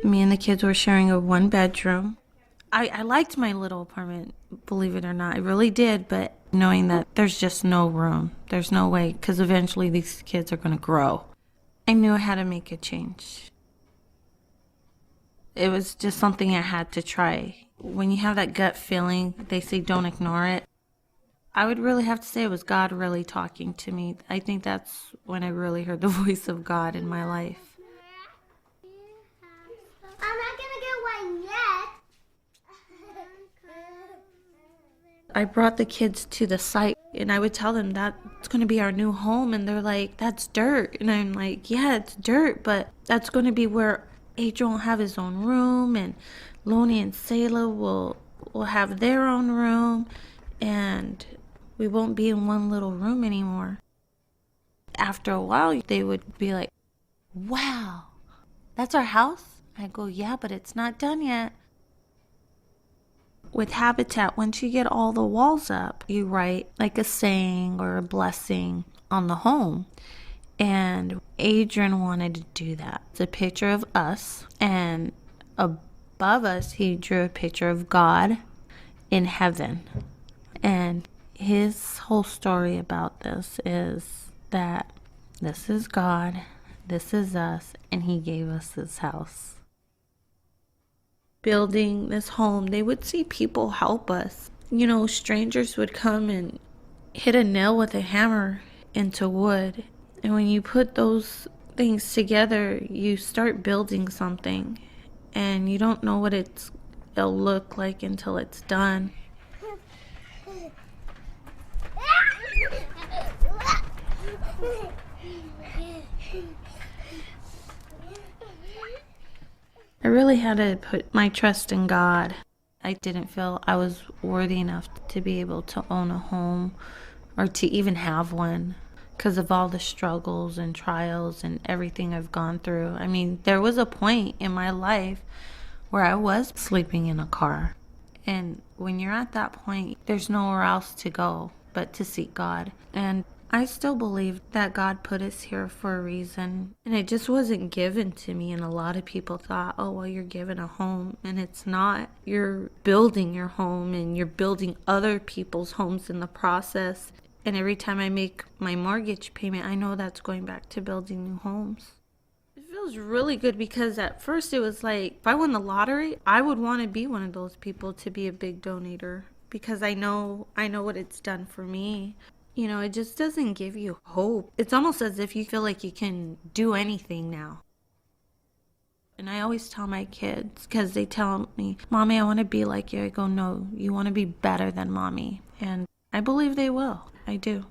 Me and the kids were sharing a one bedroom. I liked my little apartment, believe it or not. I really did, but knowing that there's just no room, there's no way, because eventually these kids are going to grow. I knew I had to make a change. It was just something I had to try. When you have that gut feeling, they say don't ignore it. I would really have to say it was God really talking to me. I think that's when I really heard the voice of God in my life. I'm not gonna get one yet. I brought the kids to the site and I would tell them that's going to be our new home. And they're like, that's dirt. And I'm like, yeah, it's dirt, but that's going to be where Adrian will have his own room and Lonnie and Selah will have their own room. And we won't be in one little room anymore. After a while, they would be like, wow, that's our house? I go, yeah, but it's not done yet. With Habitat, once you get all the walls up, you write like a saying or a blessing on the home. And Adrian wanted to do that. It's a picture of us, and above us, he drew a picture of God in heaven. And his whole story about this is that this is God, this is us, and he gave us this house. Building this home, they would see people help us. You know, strangers would come and hit a nail with a hammer into wood. And when you put those things together, you start building something. And you don't know what it'll look like until it's done. I really had to put my trust in God. I didn't feel I was worthy enough to be able to own a home or to even have one because of all the struggles and trials and everything I've gone through. I mean, there was a point in my life where I was sleeping in a car. And when you're at that point, there's nowhere else to go but to seek God. And I still believe that God put us here for a reason. And it just wasn't given to me. And a lot of people thought, oh, well, you're given a home. And it's not. You're building your home and you're building other people's homes in the process. And every time I make my mortgage payment, I know that's going back to building new homes. It feels really good because at first it was like, if I won the lottery, I would want to be one of those people to be a big donator because I know what it's done for me. You know, it just doesn't give you hope. It's almost as if you feel like you can do anything now. And I always tell my kids, because they tell me, Mommy, I want to be like you. I go, no, you want to be better than Mommy. And I believe they will. I do.